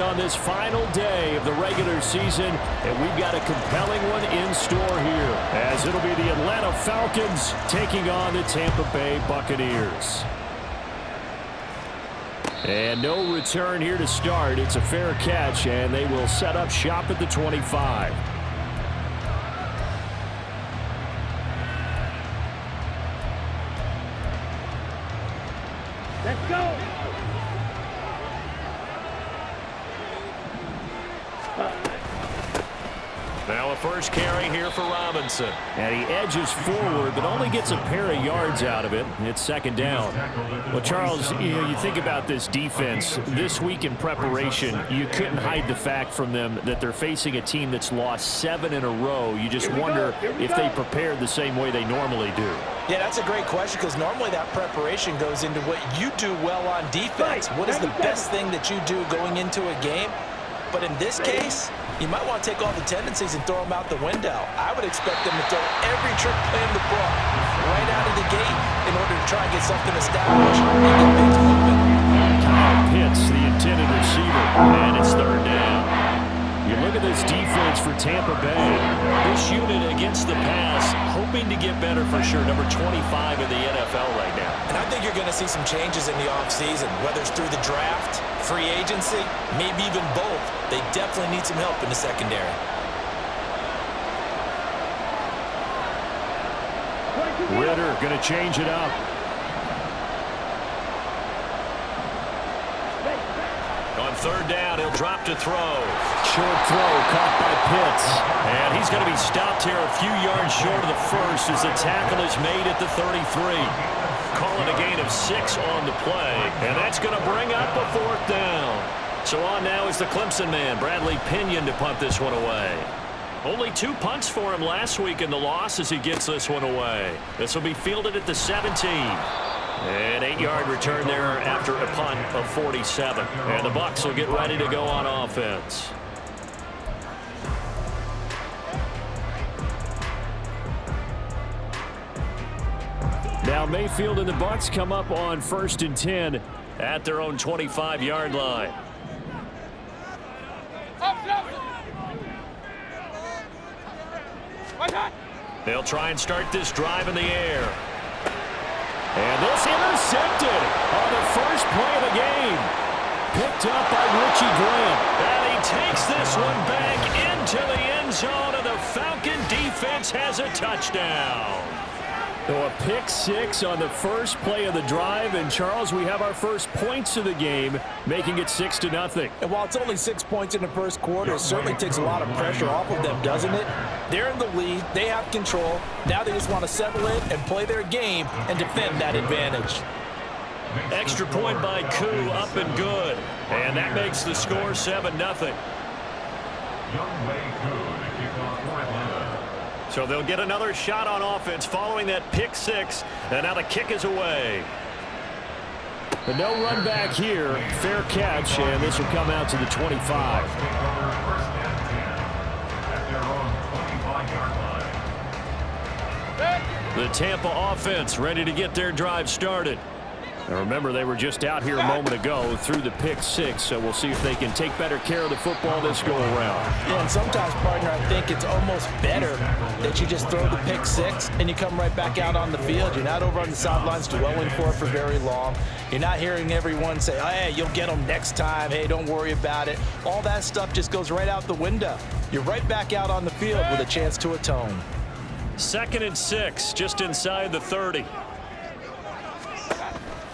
On this final day of the regular season, and we've got a compelling one in store here, as it'll be the Atlanta Falcons taking on the Tampa Bay Buccaneers. And no return here to start. It's a fair catch, and they will set up shop at the 25. Let's go! Now a first carry here for Robinson. And he edges forward, but only gets a pair of yards out of it. It's second down. Well, Charles, you think about this defense. This week in preparation, you couldn't hide the fact from them that they're facing a team that's lost 7 in a row. You just wonder if they prepared the same way they normally do. Yeah, that's a great question, because normally that preparation goes into what you do well on defense. What is the best thing that you do going into a game? But in this case, you might want to take all the tendencies and throw them out the window. I would expect them to throw every trick play in the book right out of the gate in order to try and get something established and get things moving. Kyle Pitts, the intended receiver, and it's third down. You look at this defense for Tampa Bay. This unit against the pass, hoping to get better for sure. Number 25 in the NFL right now. And I think you're going to see some changes in the offseason, whether it's through the draft, free agency, maybe even both. They definitely need some help in the secondary. Ritter going to change it up. On third down, he'll drop to throw. Short throw caught by Pitts. And he's going to be stopped here a few yards short of the first as the tackle is made at the 33. Calling a gain of 6 on the play. And that's going to bring up a fourth down. So on now is the Clemson man, Bradley Pinion, to punt this one away. Only 2 punts for him last week in the loss as he gets this one away. This will be fielded at the 17. An 8-yard return there after a punt of 47. And the Bucs will get ready to go on offense. Now Mayfield and the Bucs come up on 1st and 10 at their own 25-yard line. They'll try and start this drive in the air. And this intercepted on the first play of the game. Picked up by Richie Grant. And he takes this one back into the end zone, and the Falcon defense has a touchdown. So a pick 6 on the first play of the drive. And, Charles, we have our first points of the game, making it 6-0. And while it's only 6 points in the first quarter, it certainly takes a lot of pressure off of them, doesn't it? They're in the lead. They have control. Now they just want to settle in and play their game and defend that advantage. Extra point by Koo, up and good. And that makes the score 7-0. So they'll get another shot on offense following that pick 6. And now the kick is away. But no run back here. Fair catch, and this will come out to the 25. The Tampa offense ready to get their drive started. Now remember, they were just out here a moment ago through the pick 6, so we'll see if they can take better care of the football this go around. Yeah, and sometimes, partner, I think it's almost better that you just throw the pick 6 and you come right back out on the field. You're not over on the sidelines dwelling for it for very long. You're not hearing everyone say, oh, hey, you'll get them next time. Hey, don't worry about it. All that stuff just goes right out the window. You're right back out on the field with a chance to atone. 2nd and 6, just inside the 30.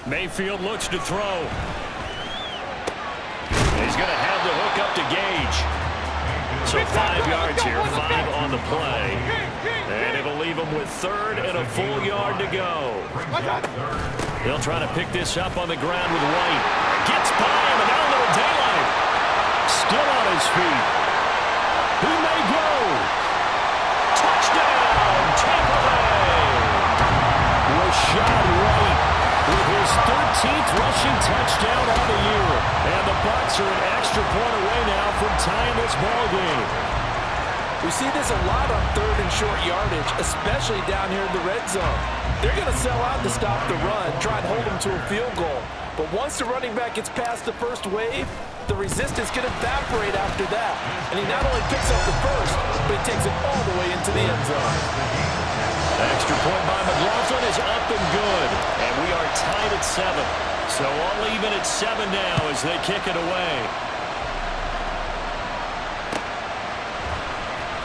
Mayfield looks to throw. He's going to have the hook up to Gage. So 5 yards here, 5 on the play. And it'll leave him with 3rd and a full yard to go. They'll try to pick this up on the ground with White. Gets by him, and now a little daylight. Still on his feet. He may go. Touchdown, Tampa Bay. Rashad White with his 13th rushing touchdown on the year. And the Bucs are an extra point away now from tying this ball game. We see this a lot on 3rd and short yardage, especially down here in the red zone. They're going to sell out to stop the run, try and hold them to a field goal. But once the running back gets past the first wave, the resistance can evaporate after that. And he not only picks up the first, but he takes it all the way into the end zone. Extra point by McLaughlin is up and good. And we are tied at 7. So all even at 7 now as they kick it away.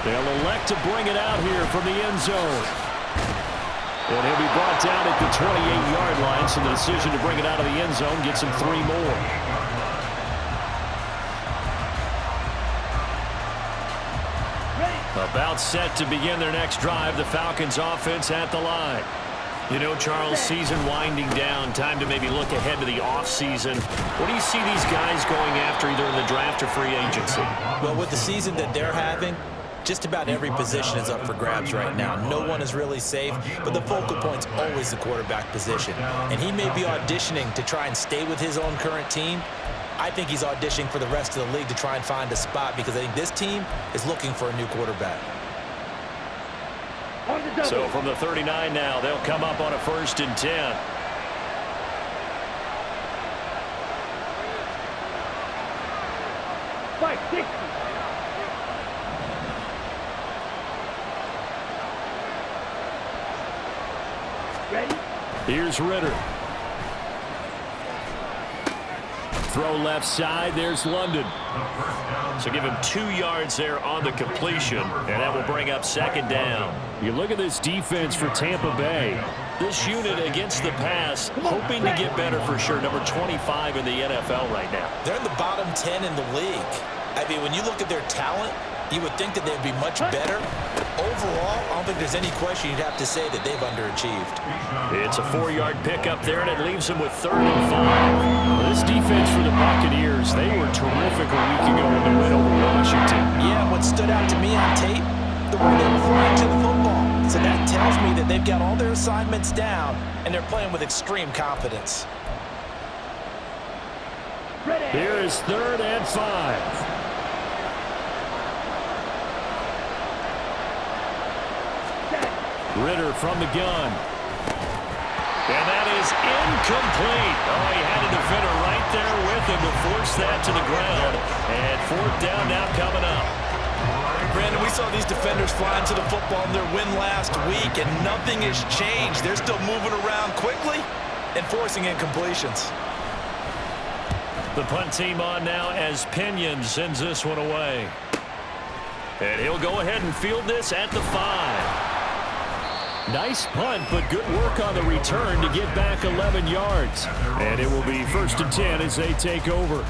They'll elect to bring it out here from the end zone. And he'll be brought down at the 28-yard line, so the decision to bring it out of the end zone gets him 3 more. About set to begin their next drive, the Falcons offense at the line. You know, Charles, season winding down, time to maybe look ahead to the offseason. What do you see these guys going after either in the draft or free agency? Well, with the season that they're having, just about every position is up for grabs right now. No one is really safe, but the focal point's always the quarterback position. And he may be auditioning to try and stay with his own current team. I think he's auditioning for the rest of the league to try and find a spot because I think this team is looking for a new quarterback. So from the 39 now, they'll come up on a 1st and 10. Here's Ritter. Throw left side. There's London. So give him 2 yards there on the completion, and that will bring up 2nd down. You look at this defense for Tampa Bay. This unit against the pass, hoping to get better for sure. Number 25 in the NFL right now. They're in the bottom 10 in the league. I mean, when you look at their talent, you would think that they'd be much better. Overall, I don't think there's any question you'd have to say that they've underachieved. It's a 4-yard pickup there, and it leaves them with 3rd and 5. Well, this defense for the Buccaneers, they were terrific a week ago in the win over Washington. Yeah, what stood out to me on tape, the way they were flying to the football. So that tells me that they've got all their assignments down, and they're playing with extreme confidence. Here is 3rd and 5. Ritter from the gun. And that is incomplete. Oh, he had a defender right there with him to force that to the ground. And 4th down now coming up. Brandon, we saw these defenders flying to the football in their win last week, and nothing has changed. They're still moving around quickly and forcing incompletions. The punt team on now as Pinion sends this one away. And he'll go ahead and field this at the 5. Nice punt, but good work on the return to get back 11 yards. And it will be 1st and 10 as they take over.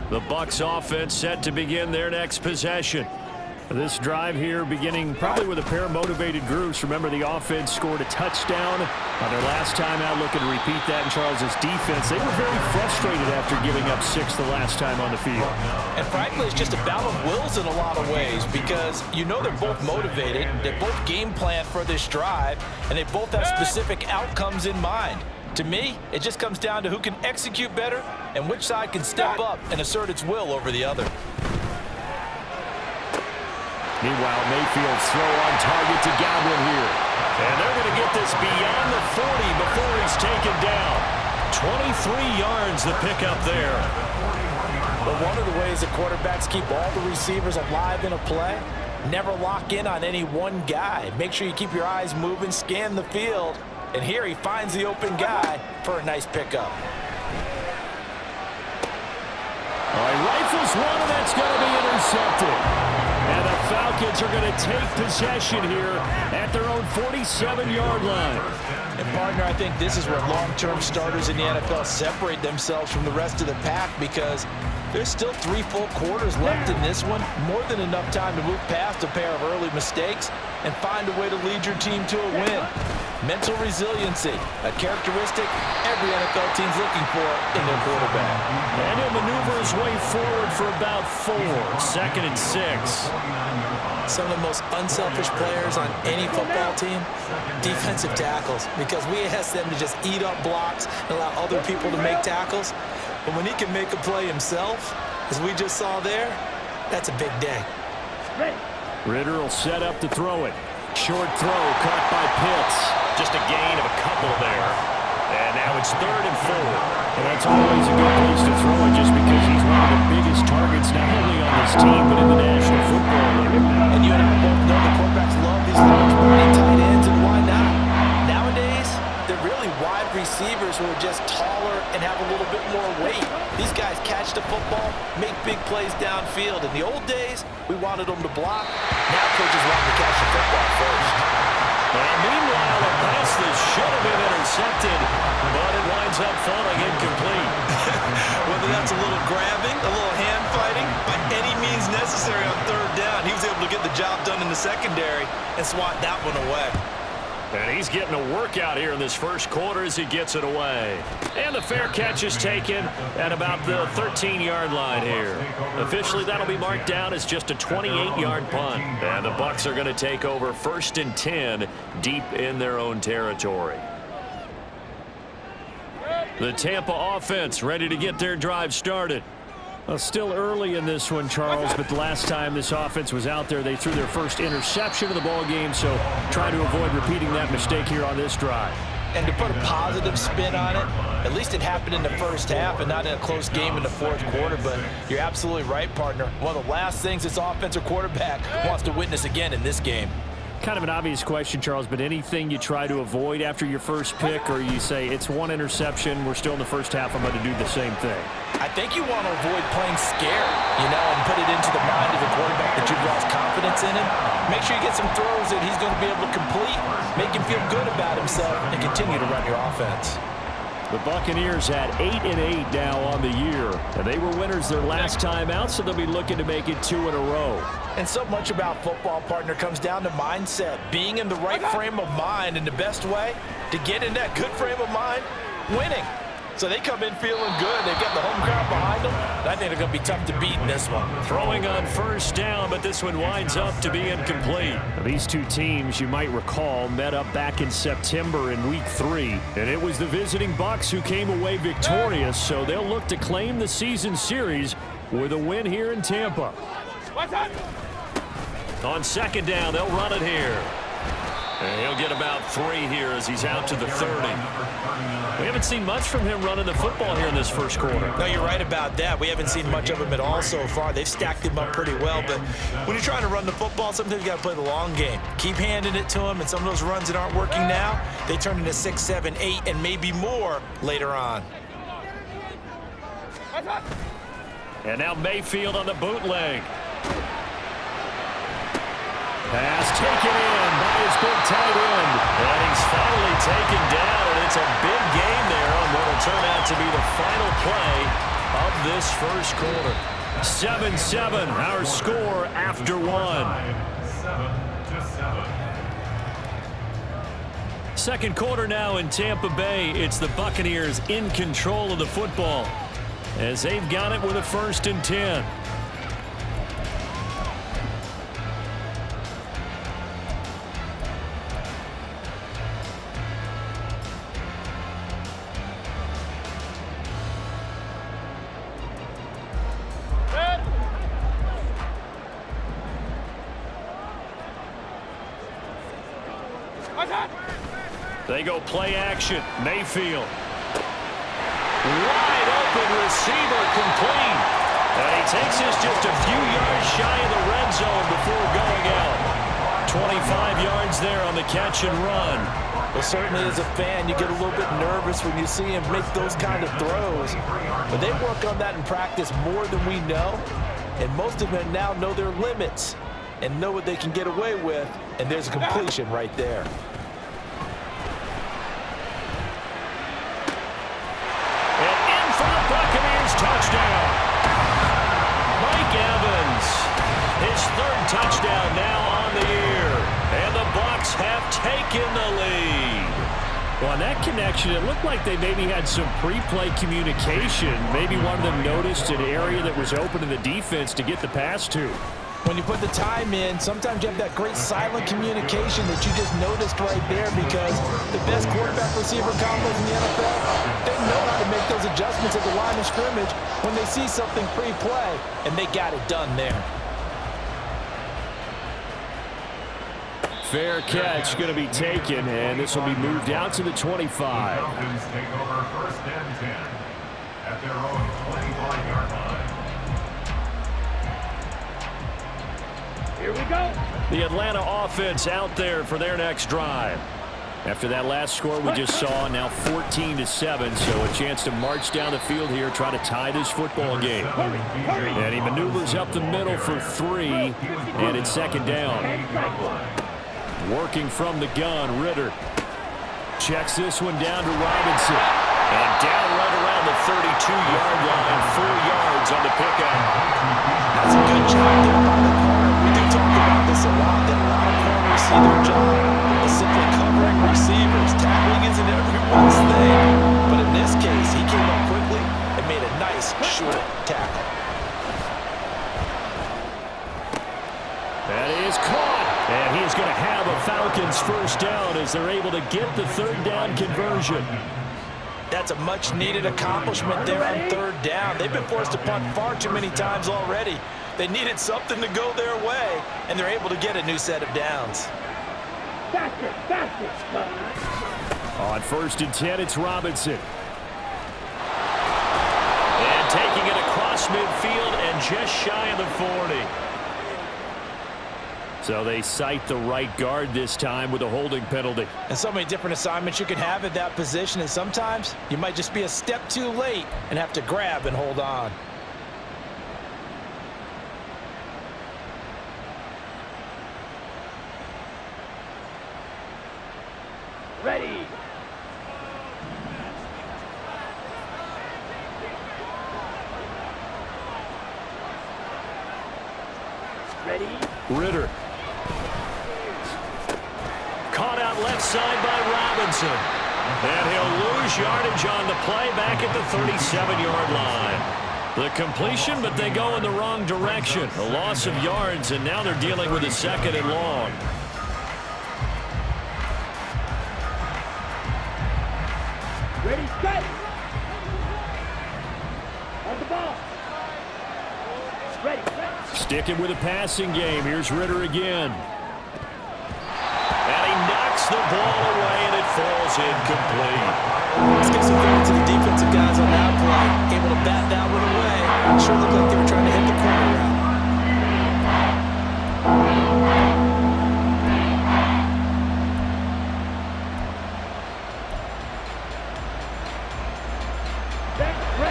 The Bucs offense set to begin their next possession. This drive here beginning probably with a pair of motivated groups. Remember, the offense scored a touchdown on their last time out. Looking to repeat that in Charles's defense. They were very frustrated after giving up 6 the last time on the field. And frankly, it's just a battle of wills in a lot of ways because you know they're both motivated. They both game plan for this drive, and they both have specific outcomes in mind. To me, it just comes down to who can execute better and which side can step up and assert its will over the other. Meanwhile, Mayfield's throw on target to Godwin here. And they're going to get this beyond the 40 before he's taken down. 23 yards the pickup there. But one of the ways that quarterbacks keep all the receivers alive in a play, never lock in on any one guy. Make sure you keep your eyes moving, scan the field. And here he finds the open guy for a nice pickup. All right, rifles one, and that's going to be intercepted. And the Falcons are going to take possession here at their own 47-yard line. And, partner, I think this is where long-term starters in the NFL separate themselves from the rest of the pack because there's still 3 full quarters left in this one. More than enough time to move past a pair of early mistakes and find a way to lead your team to a win. Mental resiliency, a characteristic every NFL team's looking for in their quarterback. And he'll maneuver his way forward for about 4. 2nd and 6. Some of the most unselfish players on any football team, defensive tackles, because we ask them to just eat up blocks and allow other people to make tackles. But when he can make a play himself, as we just saw there, that's a big day. Ritter will set up to throw it. Short throw caught by Pitts. Just a gain of a couple there. And now it's 3rd and 4. And that's always a good place to throw it just because he's one of the biggest targets not only on this team but in the National Football League. And you and I both know the quarterbacks love these large body tight ends, and why not? Nowadays, they're really wide receivers who are just taller and have a little bit more weight. These guys catch the football, make big plays downfield. In the old days, we wanted them to block. Now coaches want them to catch the football first. And meanwhile, a pass that should have been intercepted, but it winds up falling incomplete. Whether that's a little grabbing, a little hand fighting, by any means necessary on 3rd down, he was able to get the job done in the secondary and swat that one away. And he's getting a workout here in this first quarter as he gets it away. And the fair catch is taken at about the 13-yard line here. Officially, that'll be marked down as just a 28-yard punt. And the Bucs are going to take over 1st and 10 deep in their own territory. The Tampa offense ready to get their drive started. Well, still early in this one, Charles, but the last time this offense was out there, they threw their first interception of the ball game, so try to avoid repeating that mistake here on this drive. And to put a positive spin on it, at least it happened in the first half and not in a close game in the 4th quarter, but you're absolutely right, partner. One of the last things this offensive quarterback wants to witness again in this game. Kind of an obvious question, Charles, but anything you try to avoid after your first pick, or you say it's one interception, we're still in the first half, I'm going to do the same thing? I think you want to avoid playing scared, and put it into the mind of the quarterback that you've lost confidence in him. Make sure you get some throws that he's going to be able to complete, make him feel good about himself, and continue to run your offense. The Buccaneers had 8-8 now on the year, and they were winners their last time out, so they'll be looking to make it 2 in a row. And so much about football, partner, comes down to mindset. Being in the right frame of mind, and the best way to get in that good frame of mind, winning. So they come in feeling good. They've got the home crowd behind them. I think they're going to be tough to beat in this one. Throwing on 1st down, but this one winds up to be incomplete. These two teams, you might recall, met up back in September in Week 3. And it was the visiting Bucs who came away victorious, so they'll look to claim the season series with a win here in Tampa. On 2nd down, they'll run it here. And he'll get about 3 here as he's out to the 30. We haven't seen much from him running the football here in this first quarter. No, you're right about that. We haven't seen much of him at all so far. They've stacked him up pretty well, but when you're trying to run the football, sometimes you got to play the long game. Keep handing it to him, and some of those runs that aren't working now, they turn into 6, 7, 8, and maybe more later on. And now Mayfield on the bootleg. Pass taken in by his big tight end. And he's finally taken down, and it's a big game there on what will turn out to be the final play of this first quarter. 7-7, our score after 1. 2nd quarter now in Tampa Bay. It's the Buccaneers in control of the football as they've got it with a 1st and 10. They go play action. Mayfield. Wide open receiver complete. And he takes this just a few yards shy of the red zone before going out. 25 yards there on the catch and run. Well, certainly as a fan, you get a little bit nervous when you see him make those kind of throws. But they work on that in practice more than we know. And most of them now know their limits and know what they can get away with. And there's a completion right there. Buccaneers touchdown. Mike Evans, his 3rd touchdown now on the year. And the Bucs have taken the lead. Well, on that connection, it looked like they maybe had some pre-play communication. Maybe one of them noticed an area that was open in the defense to get the pass to. When you put the time in, sometimes you have that great silent communication that you just noticed right there, because the best quarterback-receiver combos in the NFL, they know how to make those adjustments at the line of scrimmage when they see something pre-play, and they got it done there. Fair catch going to be taken, and this will be moved out to the 25. Falcons take over 1st and 10 at their own 25-yard line. Here we go. The Atlanta offense out there for their next drive. After that last score we just saw, now 14-7, so a chance to march down the field here, try to tie this football game. And he maneuvers up the middle for 3, and it's 2nd down. Working from the gun, Ritter checks this one down to Robinson. And down right around the 32-yard line, 4 yards on the pickup. That's a good job there by the corner. We do talk about this a lot, that a lot of corners see their job as simply covering receivers. Tackling isn't everyone's thing. But in this case, he came up quickly and made a nice, short tackle. That is caught. And he's going to have a Falcons 1st down as they're able to get the 3rd down conversion. That's a much-needed accomplishment there on 3rd down. They've been forced to punt far too many times already. They needed something to go their way, and they're able to get a new set of downs. Faster, faster. On 1st and 10, it's Robinson. And taking it across midfield and just shy of the 40. So they cite the right guard this time with a holding penalty. And so many different assignments you can have at that position, and sometimes you might just be a step too late and have to grab and hold on. Ready. Ready. Ritter. Caught out left side by Robinson. And he'll lose yardage on the play back at the 37-yard line. The completion, but they go in the wrong direction. A loss of yards, and now they're dealing with a 2nd and long. Ready, set. On the ball. Ready, set. Sticking with a passing game. Here's Ritter again. And he knocks the ball away, and it falls incomplete. Let's give some credit to the defensive guys on that play. Able to bat that one away. Sure looked like they were trying to hit the corner route.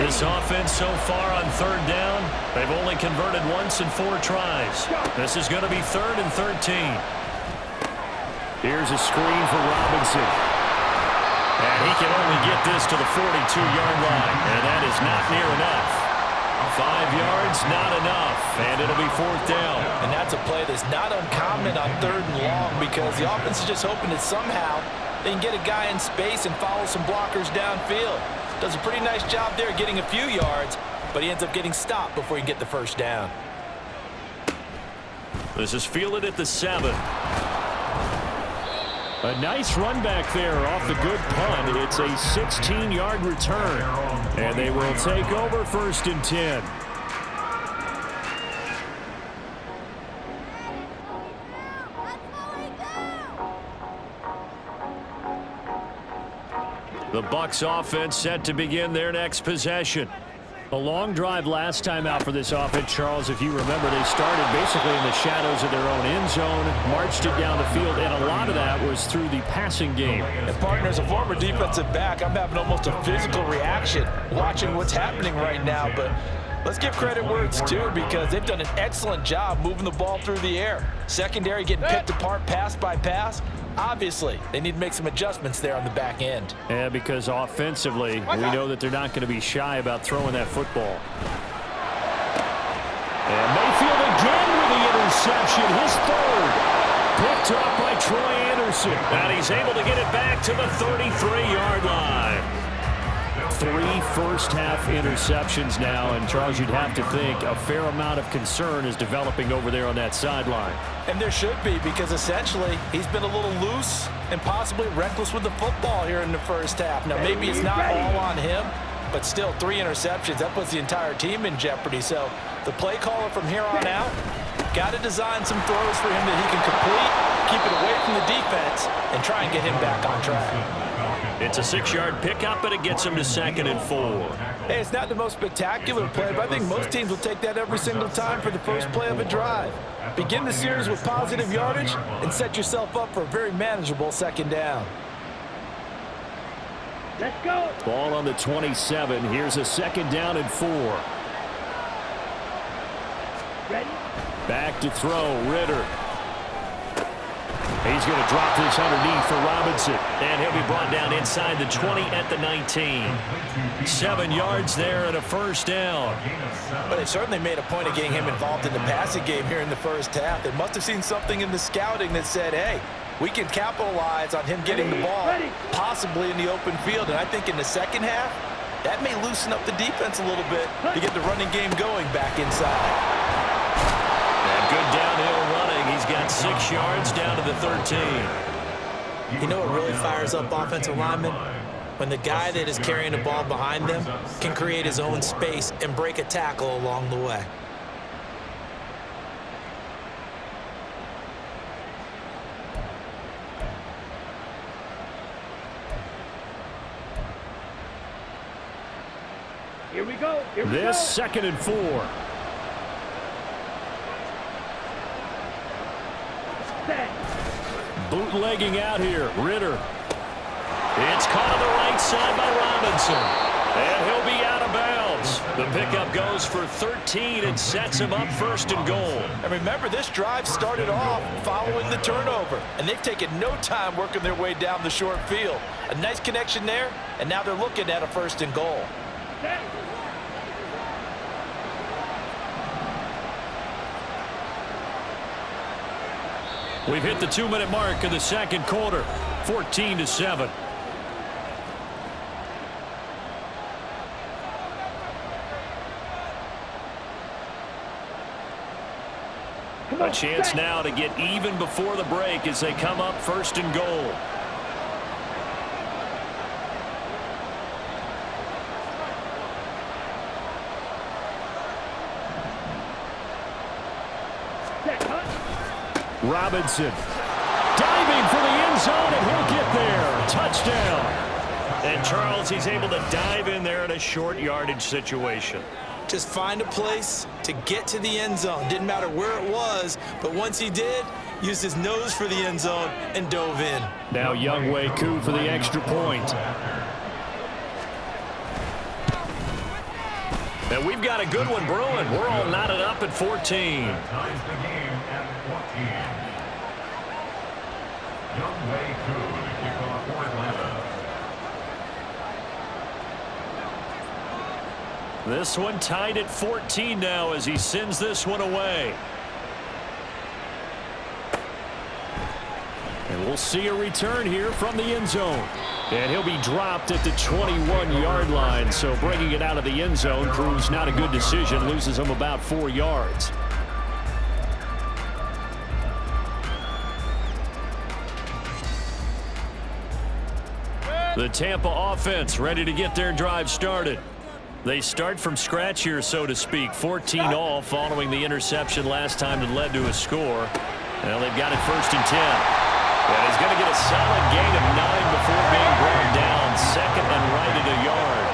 This offense so far on 3rd down, they've only converted once in 4 tries. This is going to be 3rd and 13. Here's a screen for Robinson. And he can only get this to the 42-yard line, and that is not near enough. 5 yards, not enough, and it'll be 4th down. And that's a play that's not uncommon on 3rd and long because the offense is just hoping that somehow they can get a guy in space and follow some blockers downfield. Does a pretty nice job there getting a few yards, but he ends up getting stopped before he can get the 1st down. This is fielded at the 7. A nice run back there off the good punt. It's a 16-yard return, and they will take over 1st and 10. The Bucs offense set to begin their next possession. A long drive last time out for this offense, Charles. If you remember, they started basically in the shadows of their own end zone, marched it down the field, and a lot of that was through the passing game. And partner, as a former defensive back, I'm having almost a physical reaction watching what's happening right now. But let's give credit where it's due because they've done an excellent job moving the ball through the air. Secondary getting picked apart pass by pass. Obviously, they need to make some adjustments there on the back end. Yeah, because offensively, we know that they're not going to be shy about throwing that football. And Mayfield again with the interception, his 3rd. Picked up by Troy Anderson. And he's able to get it back to the 33-yard line. 3 first-half interceptions now, and Charles, you'd have to think a fair amount of concern is developing over there on that sideline. And there should be, because essentially he's been a little loose and possibly reckless with the football here in the 1st half. Now, maybe it's not all on him, but still 3 interceptions. That puts the entire team in jeopardy. So the play caller from here on out Got to design some throws for him that he can complete, keep it away from the defense, and try and get him back on track. It's a 6-yard pickup, but it gets him to 2nd and 4. Hey, it's not the most spectacular play, but I think most teams will take that every single time for the first play of a drive. Begin the series with positive yardage and set yourself up for a very manageable 2nd down. Let's go. Ball on the 27. Here's a 2nd down and 4. Ready. Back to throw, Ritter. He's going to drop this underneath for Robinson. And he'll be brought down inside the 20 at the 19. 7 yards there and a 1st down. But they certainly made a point of getting him involved in the passing game here in the first half. They must have seen something in the scouting that said, hey, we can capitalize on him getting the ball, possibly in the open field. And I think in the second half, that may loosen up the defense a little bit to get the running game going back inside. And good downhill running. He's got 6 yards down to the 13. You know what really fires up offensive linemen? When the guy that is carrying the ball behind them can create his own space and break a tackle along the way. Here we go. Here we go. This 2nd and 4. Set. Bootlegging out here, Ritter. It's caught on the right side by Robinson. And he'll be out of bounds. The pickup goes for 13 and sets him up 1st and goal. And remember, this drive started off following the turnover, and they've taken no time working their way down the short field. A nice connection there, and now they're looking at a 1st and goal. Set. We've hit the 2-minute mark of the 2nd quarter, 14-7. A chance now to get even before the break as they come up 1st and goal. Robinson diving for the end zone, and he'll get there. Touchdown. And Charles, he's able to dive in there in a short yardage situation. Just find a place to get to the end zone. Didn't matter where it was, but once he did, used his nose for the end zone and dove in. Now Younghoe Koo for the extra point. And we've got a good one brewing. We're all knotted up at 14. Ties the game at 14. Younghoe Koo to kick off for Atlanta. This one tied at 14 now as he sends this one away. And we'll see a return here from the end zone. And he'll be dropped at the 21-yard line. So bringing it out of the end zone proves not a good decision. Loses him about 4 yards. The Tampa offense ready to get their drive started. They start from scratch here, so to speak. 14 all following the interception last time that led to a score. Well, they've got it 1st and 10. And he's going to get a solid gain of 9 before being brought down. 2nd and right at a yard.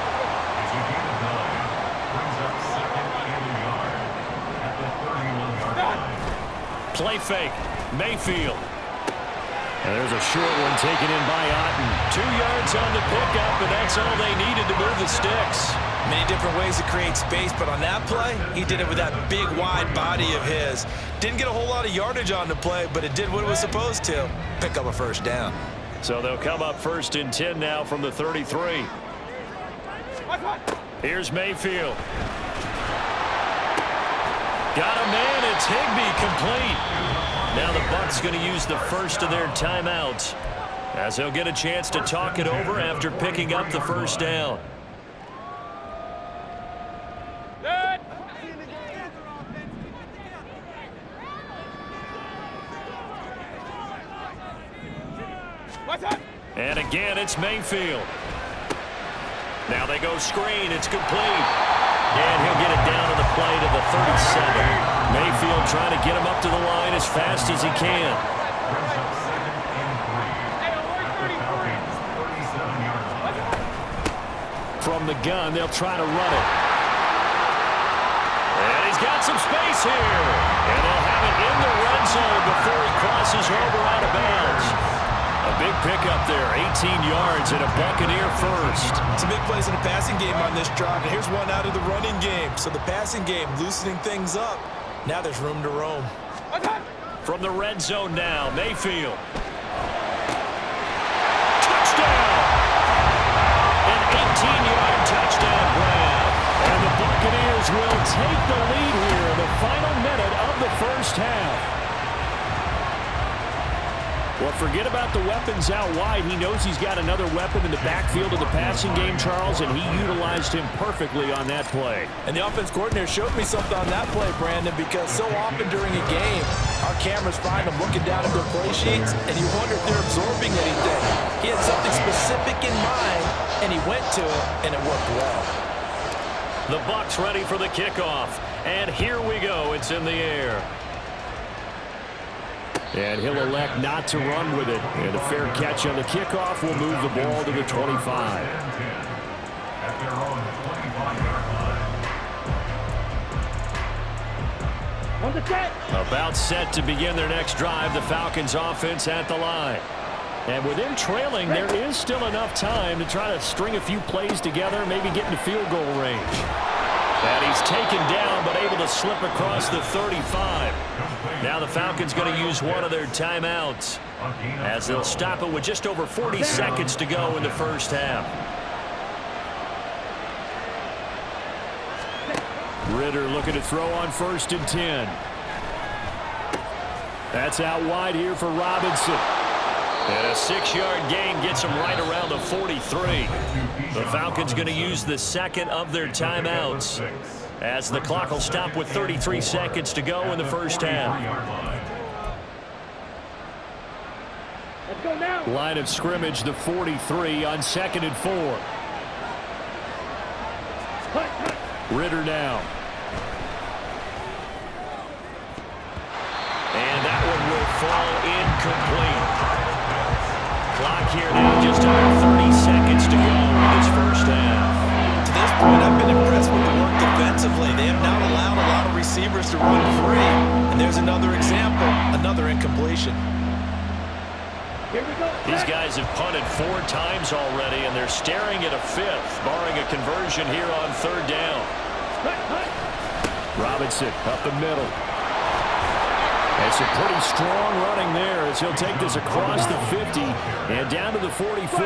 It's a gain of 9. Brings up 2nd and a yard at the 31-yard line. Play fake. Mayfield. And there's a short one taken in by Otten. 2 yards on the pickup, and that's all they needed to move the sticks. Many different ways to create space, but on that play, he did it with that big, wide body of his. Didn't get a whole lot of yardage on the play, but it did what it was supposed to. Pick up a 1st down. So they'll come up 1st and 10 now from the 33. Here's Mayfield. Got a man. It's Higbee complete. Now the Bucs going to use the first of their timeouts as they'll get a chance to talk it over after picking up the 1st down. And again, it's Mayfield. Now they go screen. It's complete. And he'll get it down to the play to the 37. Mayfield trying to get him up to the line as fast as he can. Brings up 2nd and 3. The Falcons, 37-yard line. From the gun, they'll try to run it. And he's got some space here. And they'll have it in the red zone before he crosses over out of bounds. A big pickup there, 18 yards and a Buccaneer first. Some big plays in the passing game on this drive, and here's one out of the running game. So the passing game loosening things up. Now there's room to roam. From the red zone now, Mayfield. Touchdown! An 18-yard touchdown grab. And the Buccaneers will take the lead here in the final minute of the first half. Well, forget about the weapons out wide. He knows he's got another weapon in the backfield of the passing game, Charles, and he utilized him perfectly on that play. And the offense coordinator showed me something on that play, Brandon, because so often during a game, our cameras find them looking down at their play sheets, and you wonder if they're absorbing anything. He had something specific in mind, and he went to it, and it worked well. The Bucs ready for the kickoff, and here we go. It's in the air. And he'll elect not to run with it. And a fair catch on the kickoff will move the ball to the 25. At their own 25-yard line. On the set. About set to begin their next drive, the Falcons offense at the line. And with them trailing, there is still enough time to try to string a few plays together, maybe get into field goal range. And he's taken down, but able to slip across the 35. Now the Falcons going to use one of their timeouts as they'll stop it with just over 40 seconds to go in the first half. Ritter looking to throw on 1st and 10. That's out wide here for Robinson. And a 6-yard gain gets him right around the 43. The Falcons going to use the second of their timeouts as the clock will stop with 33 seconds to go in the first half. Let's go now. Line of scrimmage, the 43 on 2nd and 4. Ritter now. And that one will fall incomplete. Clock here now, just under 30 seconds to go in this first half. To this point, I've been impressed with the work defensively. They have not allowed a lot of receivers to run free. And there's another example, another incompletion. Here we go. These guys have punted 4 times already, and they're staring at a 5th, barring a conversion here on 3rd down. Robinson up the middle. And some pretty strong running there as he'll take this across the 50 and down to the 44.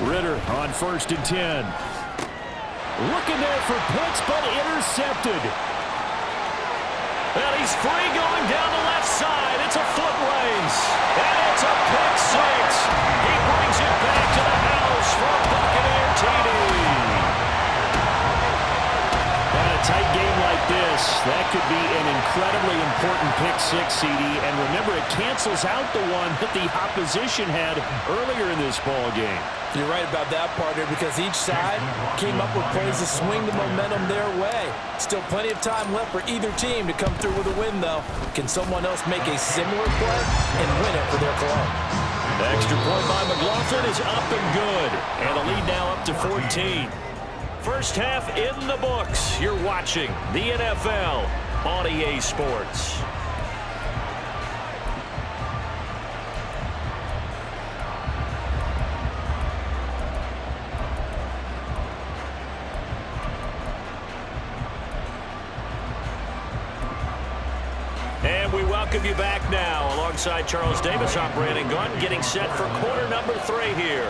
Ritter on 1st and 10. Looking there for Pitts, but intercepted. And he's free going down the left side. It's a foot race. And it's a pick six. He brings it back to the house for a Buccaneer TD. And a tight game like this, that could be an incredibly important pick six, CD. And remember, it cancels out the one that the opposition had earlier in this ball game. You're right about that, partner, because each side came up with plays to swing the momentum their way. Still plenty of time left for either team to come through with a win, though. Can someone else make a similar play and win it for their club? The extra point by McLaughlin is up and good. And the lead now up to 14. First half in the books. You're watching the NFL on EA Sports. And we welcome you back now alongside Charles Davis. I'm Brandon Gunn getting set for quarter number 3 here.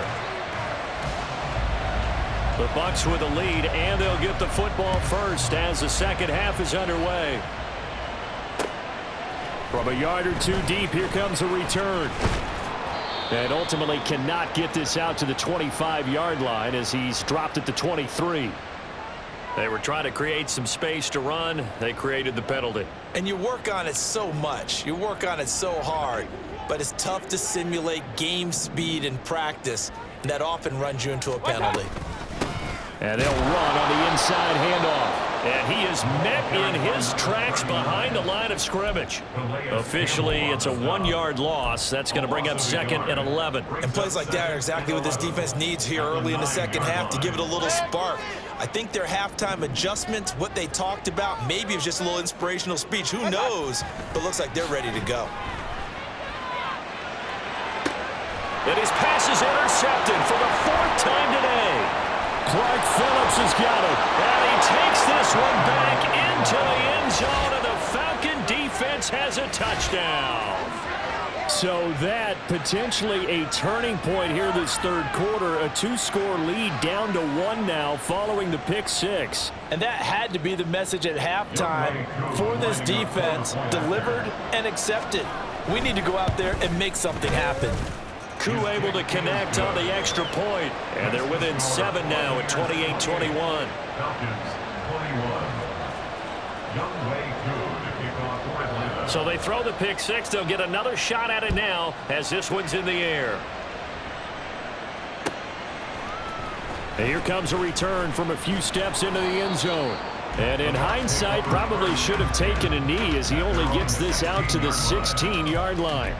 The Bucs with a lead, and they'll get the football first as the second half is underway. From a yard or 2 deep, here comes a return. And ultimately cannot get this out to the 25-yard line as he's dropped at the 23. They were trying to create some space to run. They created the penalty. And you work on it so much. You work on it so hard. But it's tough to simulate game speed in practice. And that often runs you into a penalty. And they'll run on the inside handoff. And he is met in his tracks behind the line of scrimmage. Officially, it's a 1-yard loss. That's going to bring up 2nd and 11. And plays like that are exactly what this defense needs here early in the second half to give it a little spark. I think their halftime adjustments, what they talked about, maybe it was just a little inspirational speech. Who knows? But looks like they're ready to go. And his pass is intercepted for the 4th time today. Clark Phillips has got it. And he takes this one back into the end zone, and the Falcon defense has a touchdown. So that potentially a turning point here this third quarter. A 2-score lead down to 1 now following the pick 6. And that had to be the message at halftime for this defense. Delivered and accepted. We need to go out there and make something happen. Koo able to connect on the extra point. And they're within 7 now at 28-21. Falcons 21. Youngway Koo to kick off for Atlanta. So they throw the pick 6. They'll get another shot at it now as this one's in the air. And here comes a return from a few steps into the end zone. And in hindsight, probably should have taken a knee as he only gets this out to the 16-yard line.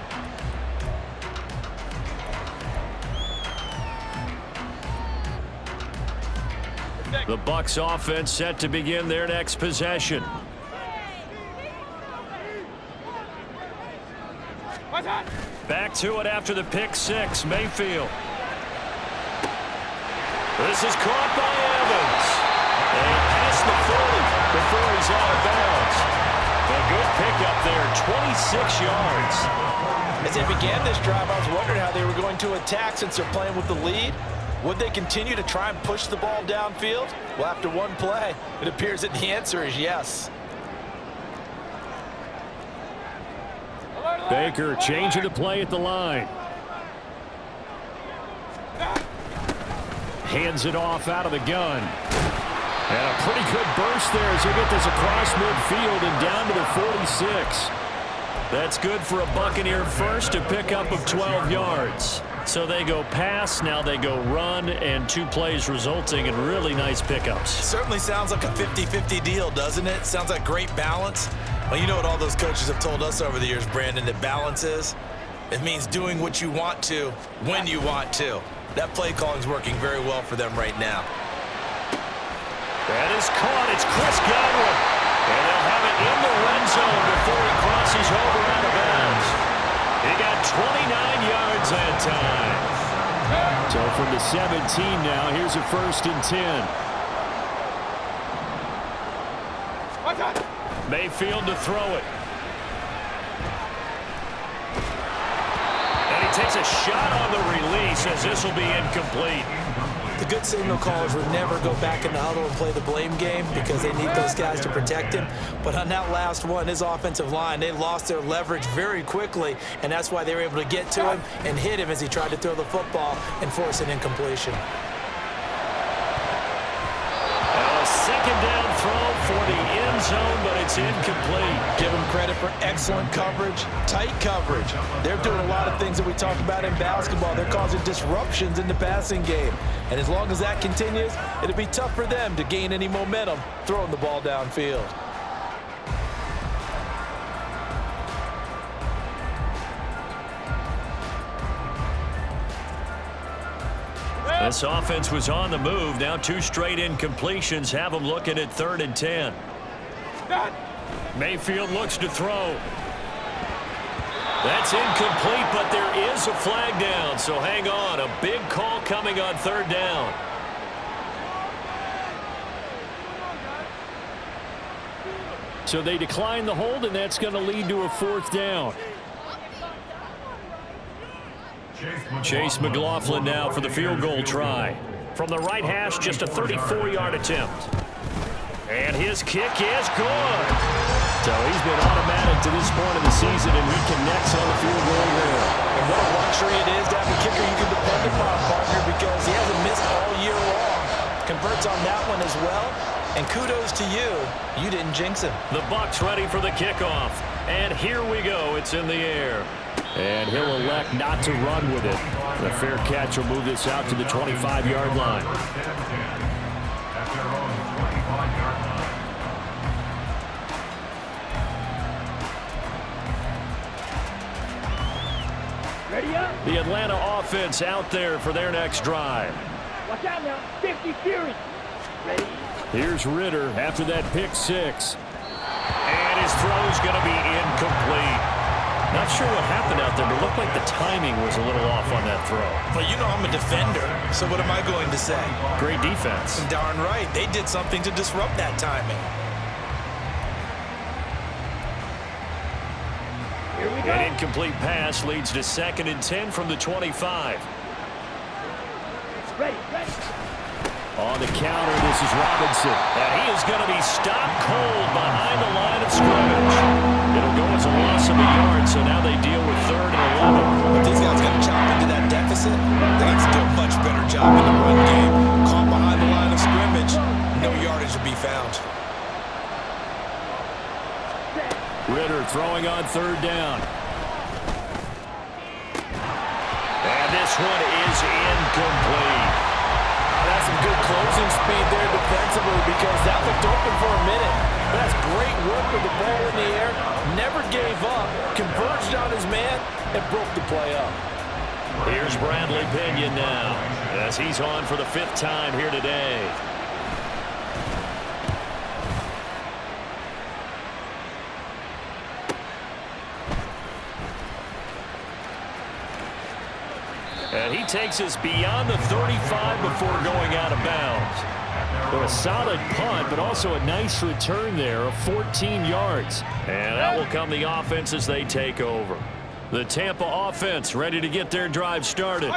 The Bucs offense set to begin their next possession. Back to it after the pick 6, Mayfield. This is caught by Evans. And past the 40 before he's out of bounds. A good pickup there, 26 yards. As they began this drive, I was wondering how they were going to attack since they're playing with the lead. Would they continue to try and push the ball downfield? Well, after one play, it appears that the answer is yes. Baker changing the play at the line. Hands it off out of the gun. And a pretty good burst there as they get this across midfield and down to the 46. That's good for a Buccaneer first, to pick up of 12 yards. So they go pass, now they go run, and 2 plays resulting in really nice pickups. Certainly sounds like a 50-50 deal, doesn't it? Sounds like great balance. Well, you know what all those coaches have told us over the years, Brandon, that balance is? It means doing what you want to, when you want to. That play calling is working very well for them right now. That is caught. It's Chris Godwin. And they'll have it in the red zone before he crosses over out of bounds. He got 29 yards that time. So from the 17 now, here's a 1st and 10. Mayfield to throw it. And he takes a shot on the release as this will be incomplete. The good signal callers would never go back in the huddle and play the blame game because they need those guys to protect him. But on that last one, his offensive line, they lost their leverage very quickly, and that's why they were able to get to him and hit him as he tried to throw the football and force an incompletion. A 2nd down throw for the end zone, but it's incomplete. Give them credit for excellent coverage, tight coverage. They're doing a lot of things that we talk about in basketball. They're causing disruptions in the passing game. And as long as that continues, it'll be tough for them to gain any momentum throwing the ball downfield. This offense was on the move. Now 2 straight incompletions have them looking at 3rd and 10. Mayfield looks to throw. That's incomplete, but there is a flag down, so hang on. A big call coming on 3rd down. So they decline the hold, and that's going to lead to a 4th down. Chase McLaughlin now for the field goal try. From the right hash, just a 34-yard attempt. And his kick is good. So he's been automatic to this point of the season, and he connects on the field goal there. And what a luxury it is to have a kicker you can depend upon, partner, because he hasn't missed all year long. Converts on that one as well. And kudos to you. You didn't jinx him. The Bucs ready for the kickoff. And here we go. It's in the air. And he'll elect not to run with it. The fair catch will move this out to the 25-yard line. The Atlanta offense out there for their next drive. Watch out now. 50 series. Ready? Here's Ritter after that pick six. And his throw's going to be incomplete. Not sure what happened out there, but it looked like the timing was a little off on that throw. But you know I'm a defender, so what am I going to say? Great defense. Darn right. They did something to disrupt that timing. Here we go. An incomplete pass leads to 2nd and 10 from the 25. Ready, ready. On the counter, this is Robinson. And he is going to be stopped cold behind the line of scrimmage. It'll go as a loss of a yard, so now they deal with 3rd and 11. If these guys going to chop into that deficit, they have to do a much better job in the run game. Caught behind the line of scrimmage, no yardage to be found. Ritter throwing on 3rd down. And this one is incomplete. That's some good closing speed there defensively because that looked open for a minute. But that's great work with the ball in the air. Never gave up, converged on his man, and broke the play up. Here's Bradley Pinion now as he's on for the 5th time here today. And he takes us beyond the 35 before going out of bounds. So a solid punt, but also a nice return there of 14 yards. And that will come the offense as they take over. The Tampa offense ready to get their drive started.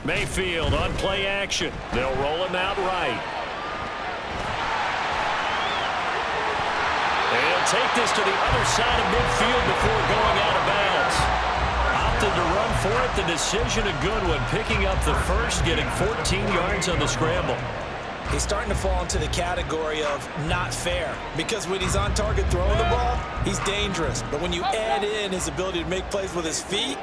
Mayfield on play action. They'll roll him out right. They'll take this to the other side of midfield before going out of bounds. Opted to run for it. The decision a good one. Picking up the first, getting 14 yards on the scramble. He's starting to fall into the category of not fair because when he's on target throwing the ball, he's dangerous. But when you add in his ability to make plays with his feet,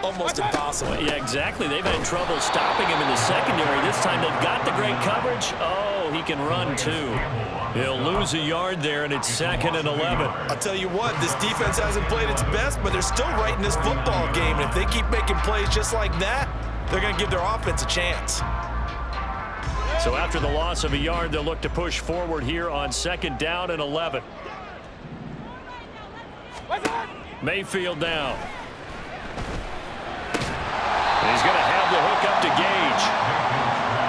almost impossible. Well, yeah, exactly. They've had trouble stopping him in the secondary. This time they've got the great coverage. Oh, he can run too. He'll lose a yard there, and it's 2nd and 11. I'll tell you what, this defense hasn't played its best, but they're still right in this football game. And if they keep making plays just like that, they're going to give their offense a chance. So after the loss of a yard, they'll look to push forward here on 2nd down and 11. Mayfield down. And he's going to have the hook up to Gage.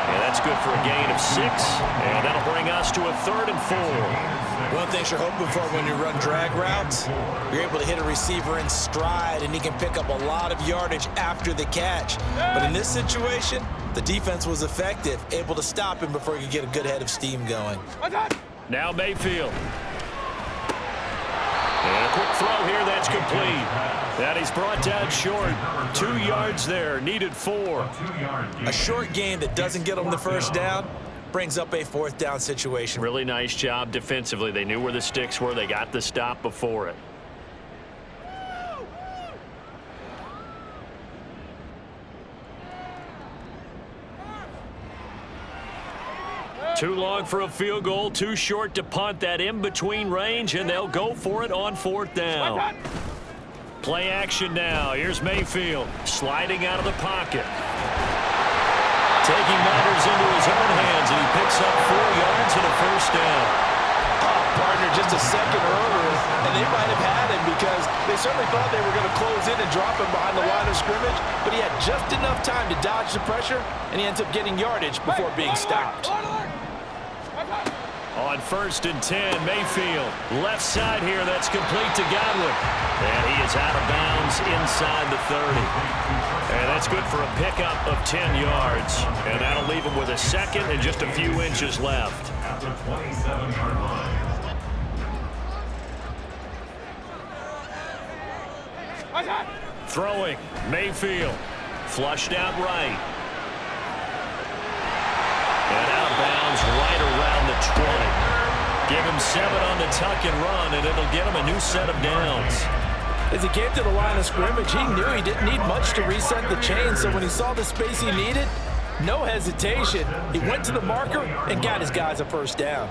And that's good for a gain of 6. And that'll bring us to a 3rd and 4. One thing you're hoping for when you run drag routes, you're able to hit a receiver in stride, and he can pick up a lot of yardage after the catch. But in this situation, the defense was effective, able to stop him before he could get a good head of steam going. Now Mayfield. And a quick throw here, that's complete. That he's brought down short. 2 yards there, needed 4. A short gain that doesn't get him the first down brings up a 4th down situation. Really nice job defensively. They knew where the sticks were. They got the stop before it. Too long for a field goal, too short to punt. That in-between range, and they'll go for it on 4th down. Play action now. Here's Mayfield sliding out of the pocket. Taking matters into his own hands, and he picks up 4 yards and a first down. Partner just a second earlier, and they might have had him because they certainly thought they were going to close in and drop him behind the line of scrimmage, but he had just enough time to dodge the pressure, and he ends up getting yardage before being stopped. On 1st and 10, Mayfield. Left side here, that's complete to Godwin. And he is out of bounds inside the 30. And that's good for a pickup of 10 yards. And that'll leave him with a 2nd and just a few inches left. At the 27-yard line. Throwing, Mayfield. Flushed out right. And out of bounds right around the 20. Give him 7 on the tuck and run, and it'll get him a new set of downs. As he came to the line of scrimmage, he knew he didn't need much to reset the chain, so when he saw the space he needed, no hesitation. He went to the marker and got his guys a first down.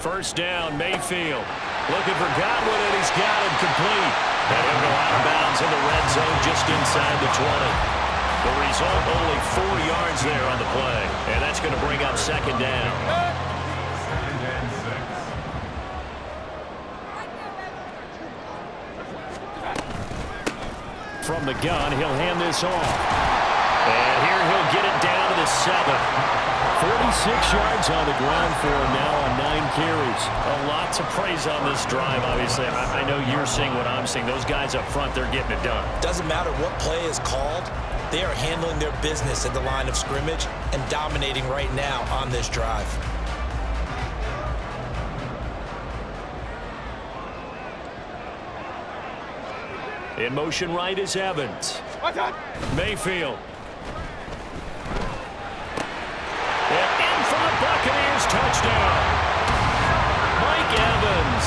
First down, Mayfield. Looking for Godwin, and he's got him complete. And he'll go out of bounds in the red zone just inside the 20. The result, only 4 yards there on the play. And that's going to bring up second down. Second and 6. From the gun, he'll hand this off. And here he'll get it down to the 7. 46 yards on the ground for him now on 9 carries. A lot to praise on this drive, obviously. I know you're seeing what I'm seeing. Those guys up front, they're getting it done. Doesn't matter what play is called. They are handling their business at the line of scrimmage and dominating right now on this drive. In motion right is Evans. Mayfield. And in front, Buccaneers touchdown. Mike Evans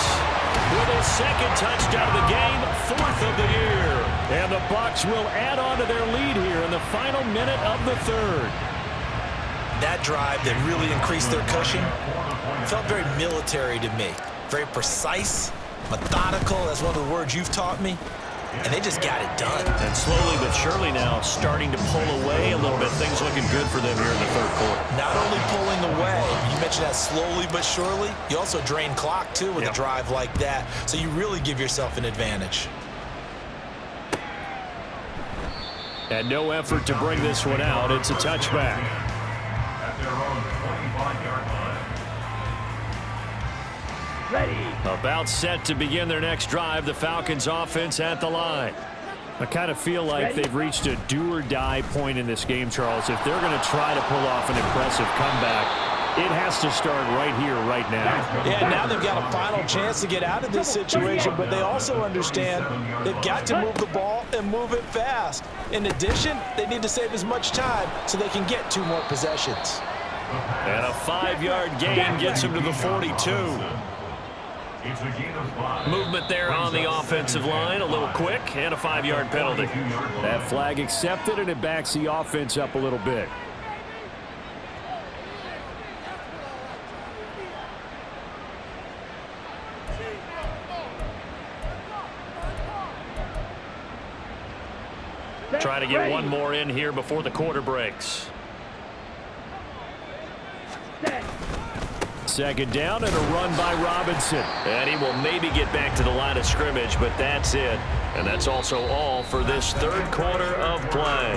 with his second touchdown of the game, 4th of the year. And the Bucs will add on to their lead here in the final minute of the 3rd. That drive that really increased their cushion felt very military to me. Very precise, methodical, that's one of the words you've taught me. And they just got it done. And slowly but surely now starting to pull away a little bit. Things looking good for them here in the 3rd quarter. Not only pulling away, you mentioned that slowly but surely, you also drain clock too with a drive like that. So you really give yourself an advantage. And no effort to bring this one out. It's a touchback. At their own 25-yard line. Ready. About set to begin their next drive, the Falcons offense at the line. I kind of feel like they've reached a do-or-die point in this game, Charles. If they're going to try to pull off an impressive comeback, it has to start right here, right now. Yeah, now they've got a final chance to get out of this situation, but they also understand they've got to move the ball and move it fast. In addition, they need to save as much time so they can get 2 more possessions. And a 5-yard gain gets them to the 42. It's a gain of 5. Movement there on the offensive line, a little quick, and a 5-yard penalty. That flag accepted, and it backs the offense up a little bit. Try to get one more in here before the quarter breaks. Second down and a run by Robinson. And he will maybe get back to the line of scrimmage, but that's it. And that's also all for this 3rd quarter of play.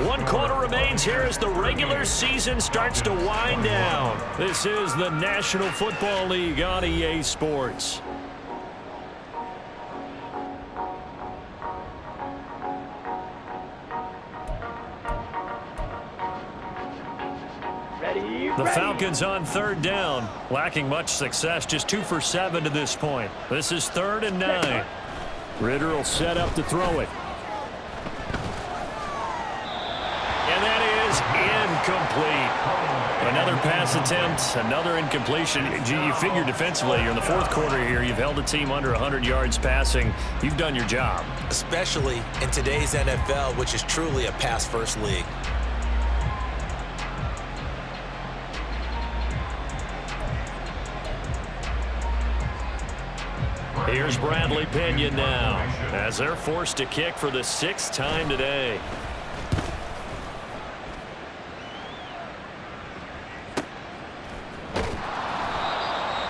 1 quarter remains here as the regular season starts to wind down. This is the National Football League on EA Sports. The Falcons on 3rd down, lacking much success, just 2 for 7 to this point. This is 3rd and 9. Ritter will set up to throw it. And that is incomplete. Another pass attempt, another incompletion. You figure defensively, you're in the 4th quarter here, you've held a team under 100 yards passing. You've done your job. Especially in today's NFL, which is truly a pass-first league. Here's Bradley Pinion now, as they're forced to kick for the 6th time today.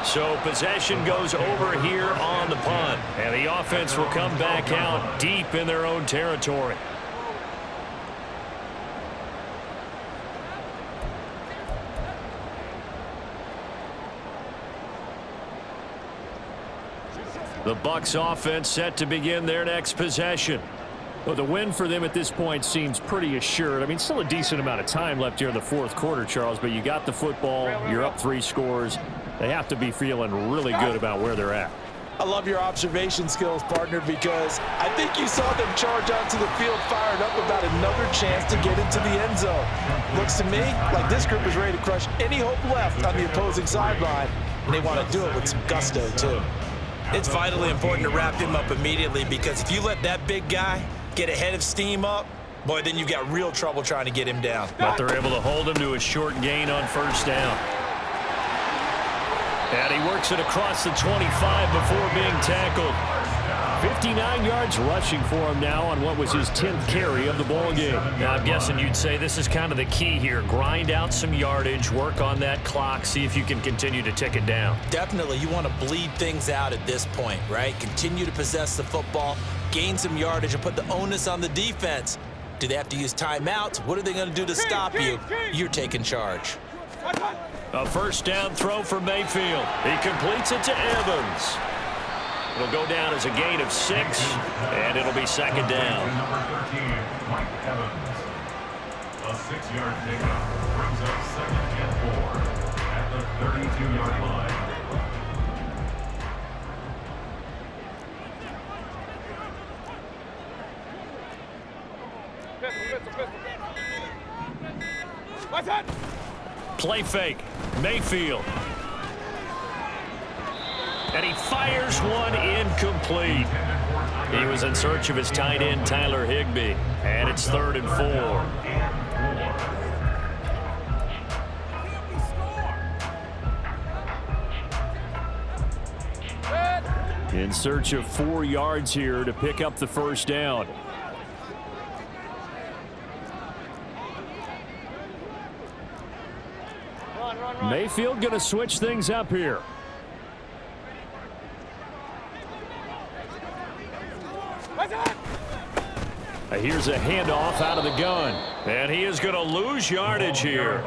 So possession goes over here on the punt, and the offense will come back out deep in their own territory. The Bucs offense set to begin their next possession. Well, the win for them at this point seems pretty assured. I mean, still a decent amount of time left here in the 4th quarter, Charles, but you got the football, you're up 3 scores. They have to be feeling really good about where they're at. I love your observation skills, partner, because I think you saw them charge onto the field fired up about another chance to get into the end zone. Looks to me like this group is ready to crush any hope left on the opposing sideline, and they want to do it with some gusto, too. It's vitally important to wrap him up immediately, because if you let that big guy get ahead of steam up, boy, then you've got real trouble trying to get him down. But they're able to hold him to a short gain on 1st down. And he works it across the 25 before being tackled. 59 yards rushing for him now on what was his 10th carry of the ball game. Now, I'm guessing you'd say this is kind of the key here. Grind out some yardage, work on that clock, see if you can continue to tick it down. Definitely, you want to bleed things out at this point, right? Continue to possess the football, gain some yardage, and put the onus on the defense. Do they have to use timeouts? What are they going to do to stop you? You're taking charge. A first down throw for Mayfield. He completes it to Evans. It'll go down as a gain of 6, and it'll be second down. Number 13, Mike Evans. A 6-yard pickup brings up 2nd and 4 at the 32-yard line. Play fake. Mayfield. And he fires one incomplete. He was in search of his tight end, Tyler Higbee. And it's 3rd and 4. In search of 4 yards here to pick up the first down. Mayfield going to switch things up here. Here's a handoff out of the gun. And he is going to lose yardage here.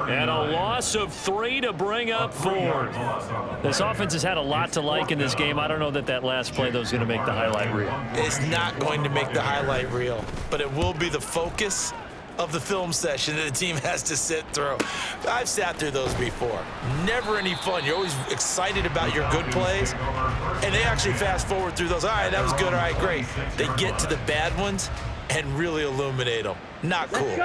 And a loss of 3 to bring up 4th. This offense has had a lot to like in this game. I don't know that last play, though, is going to make the highlight reel. It's not going to make the highlight reel, but it will be the focus of the film session that the team has to sit through. I've sat through those before. Never any fun. You're always excited about your good plays, and they actually fast forward through those. All right, that was good. All right, great. They get to the bad ones and really illuminate them. Not cool.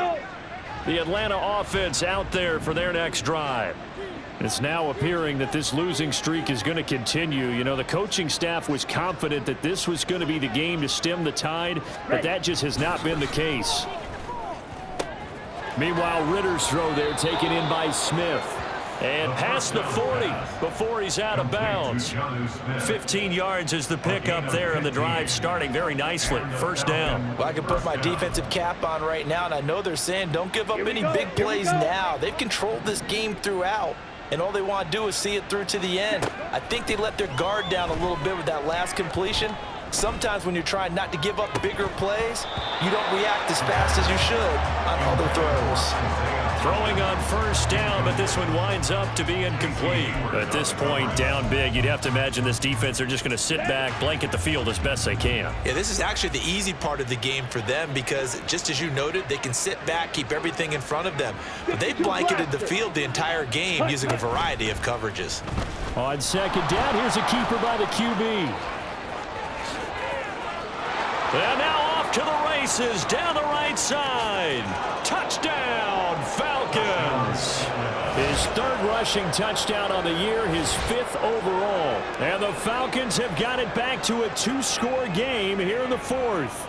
The Atlanta offense out there for their next drive. It's now appearing that this losing streak is going to continue. You know, the coaching staff was confident that this was going to be the game to stem the tide, but that just has not been the case. Meanwhile, Ritter's throw there taken in by Smith. And past the 40 before he's out of bounds. 15 yards is the pickup there, and the drive starting very nicely. First down. Well, I can put my defensive cap on right now, and I know they're saying don't give up any big plays now. They've controlled this game throughout, and all they want to do is see it through to the end. I think they let their guard down a little bit with that last completion. Sometimes when you're trying not to give up bigger plays, you don't react as fast as you should on other throws. Throwing on first down, but this one winds up to be incomplete. At this point, down big, you'd have to imagine this defense are just going to sit back, blanket the field as best they can. Yeah, this is actually the easy part of the game for them because, just as you noted, they can sit back, keep everything in front of them. But they've blanketed the field the entire game using a variety of coverages. On second down, here's a keeper by the QB. And now off to the races down the right side. Touchdown, Falcons. His 3rd rushing touchdown on the year, his 5th overall. And the Falcons have got it back to a 2-score game here in the 4th.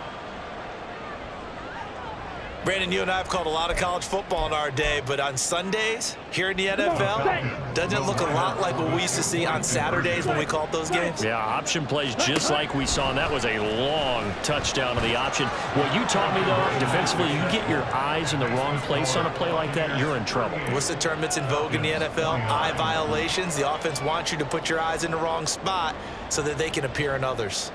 Brandon, you and I have called a lot of college football in our day, but on Sundays here in the NFL, doesn't it look a lot like what we used to see on Saturdays when we called those games? Yeah, option plays just like we saw, and that was a long touchdown of the option. What you taught me, though, defensively, you get your eyes in the wrong place on a play like that, you're in trouble. What's the term that's in vogue in the NFL? Eye violations. The offense wants you to put your eyes in the wrong spot so that they can appear in others.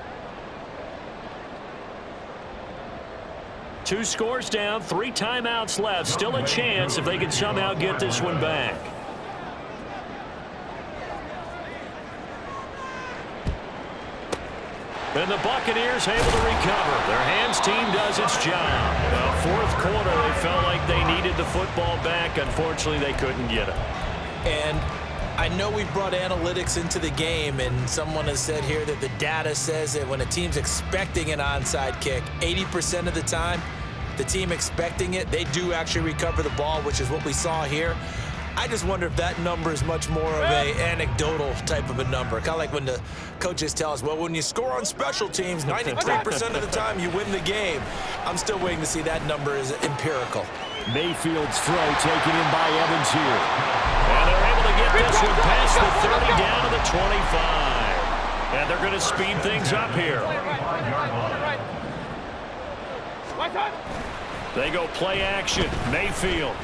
2 scores down, 3 timeouts left. Still a chance if they can somehow get this one back. And the Buccaneers able to recover. Their hands team does its job. The 4th quarter, they felt like they needed the football back. Unfortunately, they couldn't get it. And I know we've brought analytics into the game, and someone has said here that the data says that when a team's expecting an onside kick, 80% of the time, the team expecting it, they do actually recover the ball, which is what we saw here. I just wonder if that number is much more of a anecdotal type of a number. Kind of like when the coaches tell us, well, when you score on special teams, 93% of the time you win the game. I'm still waiting to see that number is empirical. Mayfield's throw taken in by Evans here. And they're able to get this one past the 30 down to the 25. And they're going to speed things up here. They go play action. Mayfield.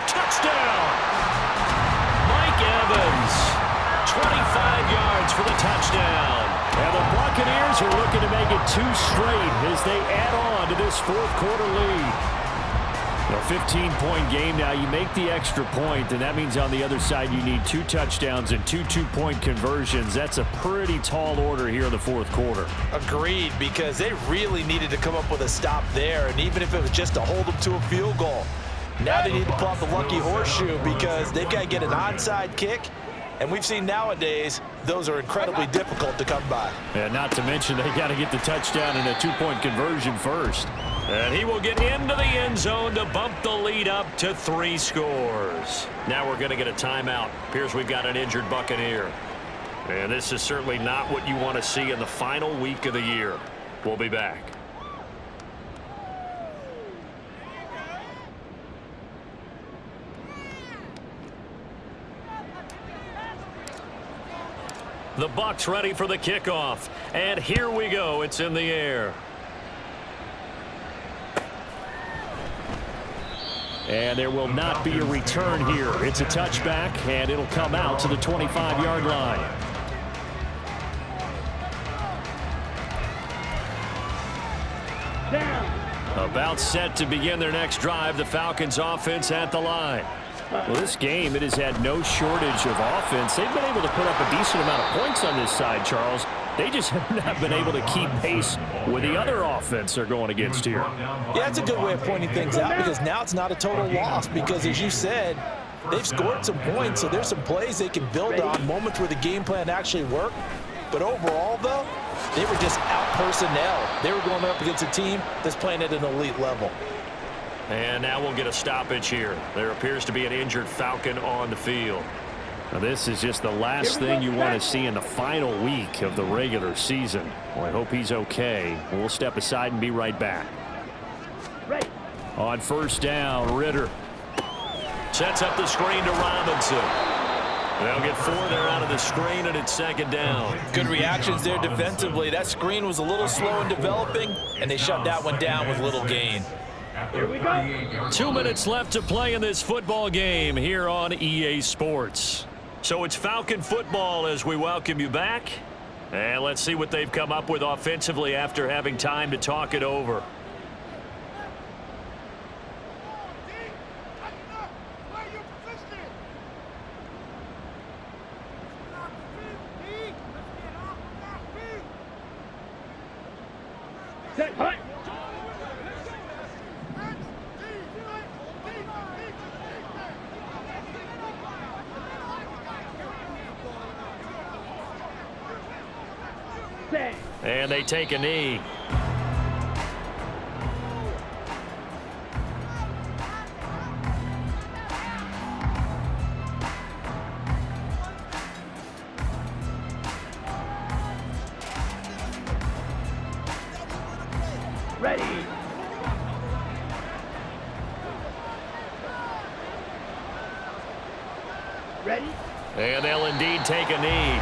Touchdown! Mike Evans. 25 yards for the touchdown. And the Buccaneers are looking to make it 2 straight as they add on to this fourth-quarter lead. A 15-point game now. You make the extra point, and that means on the other side you need 2 touchdowns and 2 two-point conversions. That's a pretty tall order here in the fourth quarter. Agreed, because they really needed to come up with a stop there, and even if it was just to hold them to a field goal. Now they need to pull out the lucky horseshoe because they've got to get an onside kick, and we've seen nowadays those are incredibly difficult to come by. And not to mention they got to get the touchdown and a 2-point conversion first. And he will get into the end zone to bump the lead up to 3 scores. Now we're going to get a timeout. Appears we've got an injured Buccaneer. And this is certainly not what you want to see in the final week of the year. We'll be back. The Bucs ready for the kickoff. And here we go. It's in the air. And there will not be a return here. It's a touchback, and it'll come out to the 25-yard line. About set to begin their next drive, the Falcons offense at the line. Well, this game, it has had no shortage of offense. They've been able to put up a decent amount of points on this side, Charles. They just have not been able to keep pace with the other offense they're going against here. Yeah, that's a good way of pointing things out because now it's not a total loss because, as you said, they've scored some points, so there's some plays they can build on, moments where the game plan actually worked. But overall, though, they were just out personnel. They were going up against a team that's playing at an elite level. And now we'll get a stoppage here. There appears to be an injured Falcon on the field. Now, this is just the last thing you want to see in the final week of the regular season. Well, I hope he's okay. We'll step aside and be right back. On first down, Ritter sets up the screen to Robinson. They'll get 4 there out of the screen, and it's second down. Good reactions there defensively. That screen was a little slow in developing, and they shut that one down with little gain. Here we go. 2 minutes left to play in this football game here on EA Sports. So it's Falcon football as we welcome you back. And let's see what they've come up with offensively after having time to talk it over. Set, hut. And they take a knee. Ready. Ready. And they'll indeed take a knee.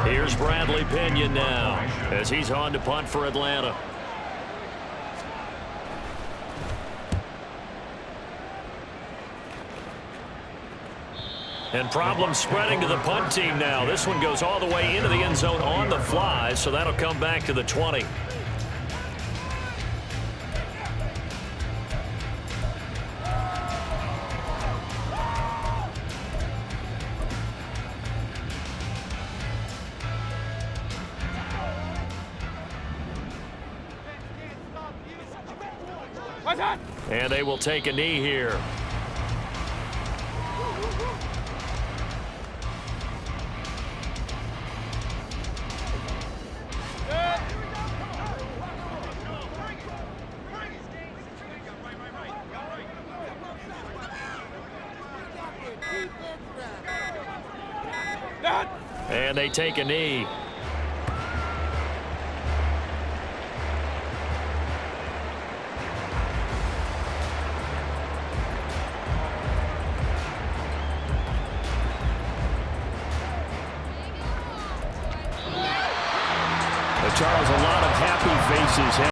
Here's Bradley Pinion now as he's on to punt for Atlanta. And problems spreading to the punt team now. This one goes all the way into the end zone on the fly, so that'll come back to the 20. And they will take a knee here. And they take a knee. Charles, a lot of happy faces